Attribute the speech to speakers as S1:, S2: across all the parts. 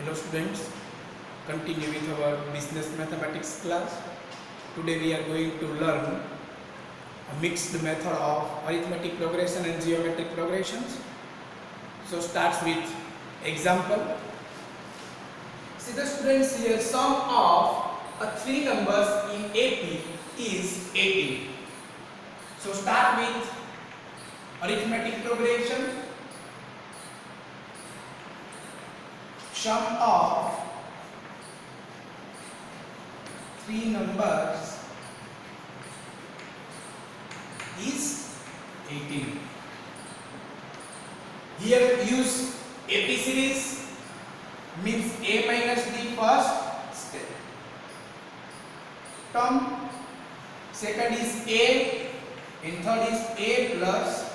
S1: Hello students, continue with our business mathematics class. Today we are going to learn a mixed method of arithmetic progression and geometric progressions. So starts with example. See the students here, sum of three numbers in AP is 18. So start with arithmetic progression. Sum of three numbers is 18. Here use AP series, means A minus D first term, second is A, and third is A plus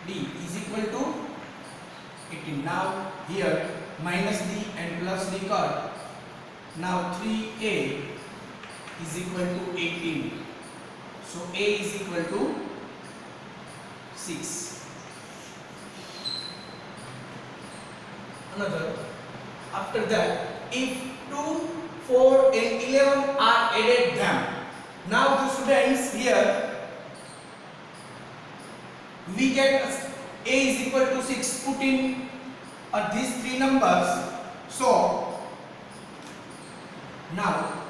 S1: D is equal to 18. Now here minus D and plus D cut. Now 3A is equal to 18. So A is equal to 6. Another. After that, if 2, 4 and 11 are added them. Now the students here we get A is equal to 6. Put in these three numbers. So now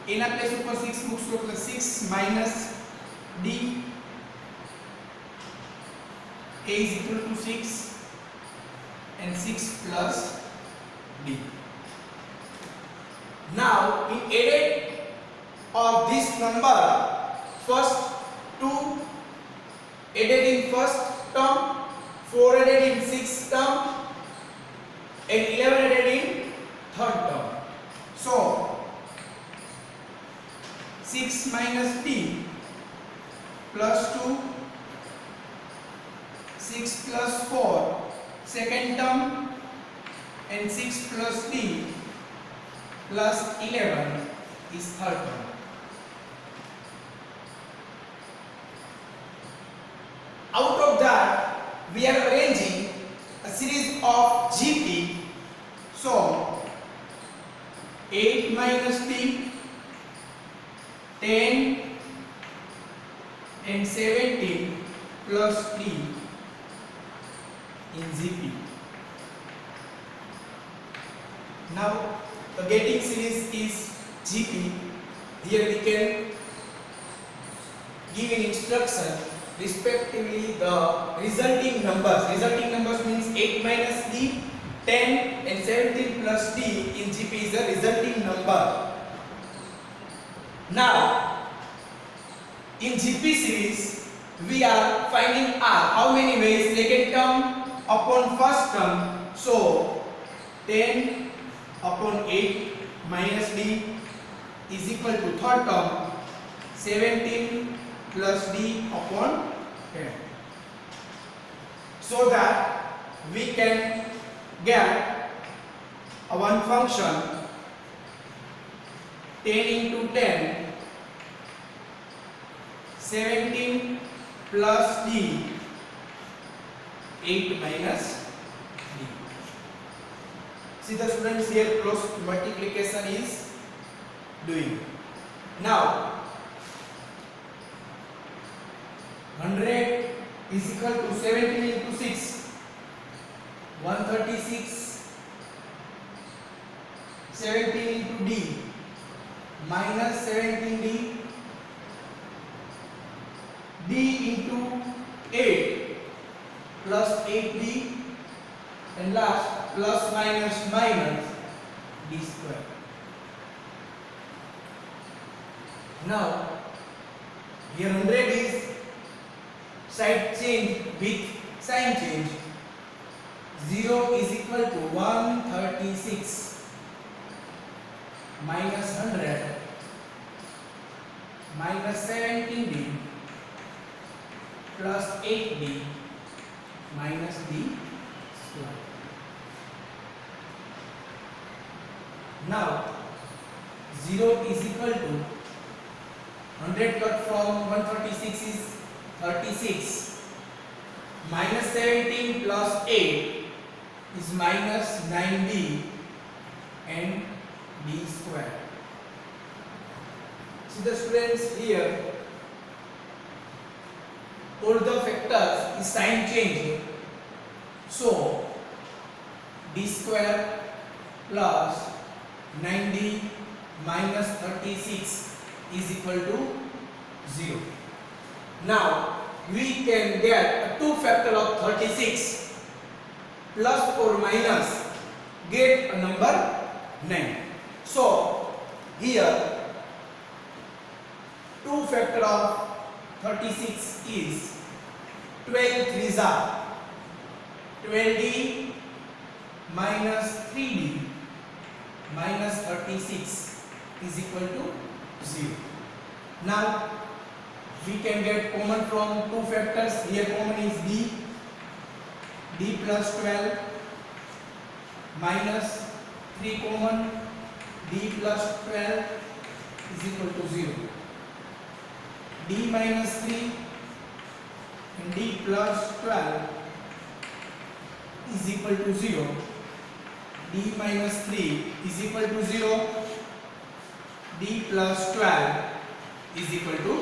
S1: in a place ऊपर 6 books को plus 6 minus D, A is equal to 6 and 6 plus D. Now in added of this number, first 2 added in first term, 4 added in sixth term, and 11 added in third term. So 6 minus D plus 2, 6 plus 4 second term, and 6 plus D plus 11 is third term. Out of that, we are arranging a series of GP. So 8 minus D, 10 and 17 plus D in GP. Now the getting series is GP. Here we can give an instruction respectively the resulting numbers. Resulting numbers means 8 minus D, 10 and 17 plus D in GP is the resulting number. Now in GP series we are finding R. How many ways? Second term upon first term. So 10 upon 8 minus D is equal to third term 17 plus D upon 10. So that we can get a one function 10 into 10, 17 plus D, 8 minus D. See the students here cross multiplication is doing. Now 100 is equal to 17 into 6, 136, 17 into D minus 17D, D into 8 plus 8D, and last plus minus minus D square. Now here 100 is side change with sign change. 0 is equal to 136 minus 100 minus 17D plus 8D minus D square. Now 0 is equal to 100 cut from 136 is 36 minus 17 plus 8 is minus 9d and d square. See the students, here all the factors is sign change. So d square plus 9d minus 36 is equal to 0. Now we can get a 2 factor of 36 plus or minus get a number 9. So here 2 factor of 36 is 12 3s are 12d minus 3d minus 36 is equal to 0. Now we can get common from 2 factors. Here common is d plus 12 minus 3 common, d plus 12 is equal to 0. d minus 3 and d plus 12 is equal to 0. d minus 3 is equal to 0. d plus 12 is equal to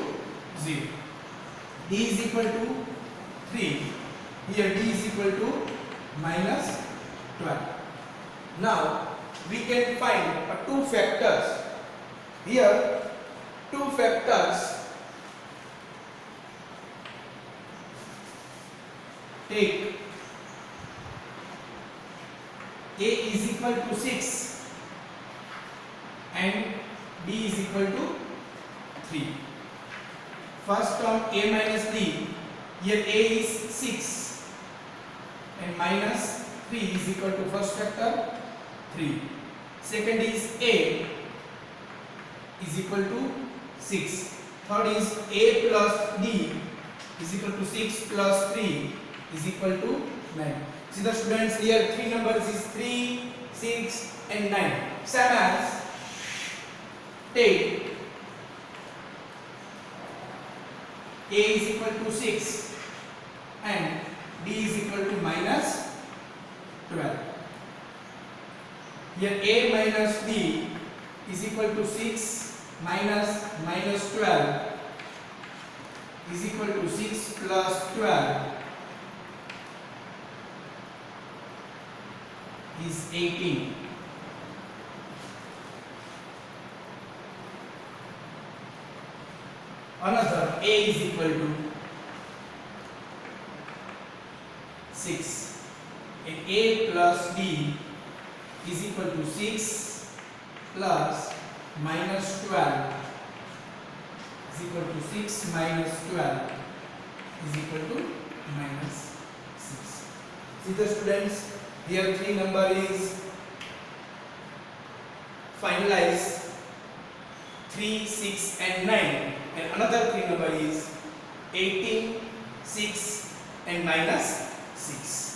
S1: 0. d is equal to 3. Here d is equal to minus 12. Now we can find 2 factors. Here 2 factors take a is equal to 6 and b is equal to 3. First term a minus d, here a is 6 and minus 3 is equal to first factor 3. Second is a is equal to 6. Third is a plus d is equal to 6 plus 3 is equal to 9. See the students, here 3 numbers is 3, 6 and 9. Same as take a is equal to 6 and d is equal to minus 12. Here a minus d is equal to 6 minus 12 is equal to 6 plus 12 is 18. Another a is equal to 6 and a plus d is equal to 6 plus minus 12 is equal to 6 minus 12 is equal to minus 6. See the students, here 3 number is finalized 3, 6 and 9 and another 3 number is 18, 6 and minus 6.